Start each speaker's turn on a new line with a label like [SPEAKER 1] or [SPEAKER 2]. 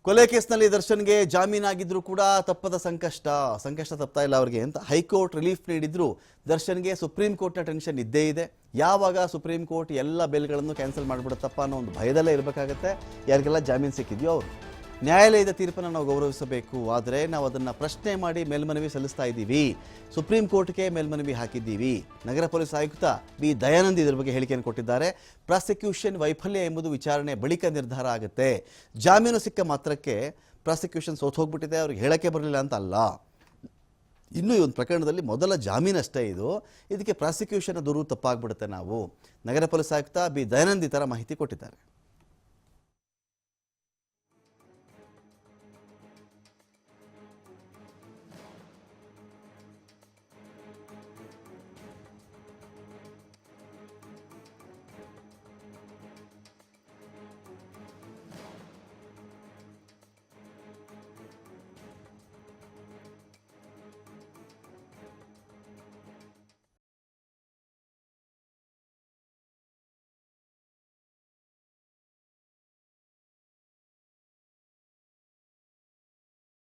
[SPEAKER 1] ಕೊಲೆ ಕೇಸ್ನಲ್ಲಿ ದರ್ಶನ್ಗೆ ಜಾಮೀನಾಗಿದ್ರು ಕೂಡ ತಪ್ಪದ ಸಂಕಷ್ಟ ತಪ್ತಾ ಇಲ್ಲ ಅವರಿಗೆ ಅಂತ ಹೈಕೋರ್ಟ್ ರಿಲೀಫ್ ನೀಡಿದ್ರು ದರ್ಶನ್ಗೆ ಸುಪ್ರೀಂ ಕೋರ್ಟ್ನ ಟೆನ್ಷನ್ ಇದ್ದೇ ಇದೆ. ಯಾವಾಗ ಸುಪ್ರೀಂ ಕೋರ್ಟ್ ಎಲ್ಲ ಬೇಲ್ಗಳನ್ನು ಕ್ಯಾನ್ಸಲ್ ಮಾಡಿಬಿಡುತ್ತಪ್ಪ ಅನ್ನೋ ಒಂದು ಭಯದಲ್ಲೇ ಇರಬೇಕಾಗತ್ತೆ. ಯಾರಿಗೆಲ್ಲ ಜಾಮೀನು ಸಿಕ್ಕಿದೆಯೋ ಅವರು. ನ್ಯಾಯಾಲಯದ ತೀರ್ಪನ್ನು ನಾವು ಗೌರವಿಸಬೇಕು, ಆದರೆ ನಾವು ಅದನ್ನು ಪ್ರಶ್ನೆ ಮಾಡಿ ಮೇಲ್ಮನವಿ ಸಲ್ಲಿಸ್ತಾ ಇದ್ದೀವಿ. ಸುಪ್ರೀಂ ಕೋರ್ಟ್ಗೆ ಮೇಲ್ಮನವಿ ಹಾಕಿದ್ದೀವಿ. ನಗರ ಪೊಲೀಸ್ ಆಯುಕ್ತ ಬಿ ದಯಾನಂದ್ ಇದರ ಬಗ್ಗೆ ಹೇಳಿಕೆಯನ್ನು ಕೊಟ್ಟಿದ್ದಾರೆ. ಪ್ರಾಸಿಕ್ಯೂಷನ್ ವೈಫಲ್ಯ ಎಂಬುದು ವಿಚಾರಣೆ ಬಳಿಕ ನಿರ್ಧಾರ ಆಗುತ್ತೆ. ಜಾಮೀನು ಸಿಕ್ಕ ಮಾತ್ರಕ್ಕೆ ಪ್ರಾಸಿಕ್ಯೂಷನ್ ಸೋತು ಹೋಗ್ಬಿಟ್ಟಿದೆ, ಅವ್ರಿಗೆ ಹೇಳಕ್ಕೆ ಬರಲಿಲ್ಲ ಅಂತ ಅಲ್ಲ. ಇನ್ನೂ ಈ ಒಂದು ಪ್ರಕರಣದಲ್ಲಿ ಮೊದಲ ಜಾಮೀನಷ್ಟೇ ಇದು. ಇದಕ್ಕೆ ಪ್ರಾಸಿಕ್ಯೂಷನ್ ದೂರು ತಪ್ಪಾಗ್ಬಿಡುತ್ತೆ ನಾವು. ನಗರ ಪೊಲೀಸ್ ಆಯುಕ್ತ ಬಿ ದಯಾನಂದ್ ಈ ಥರ ಮಾಹಿತಿ ಕೊಟ್ಟಿದ್ದಾರೆ.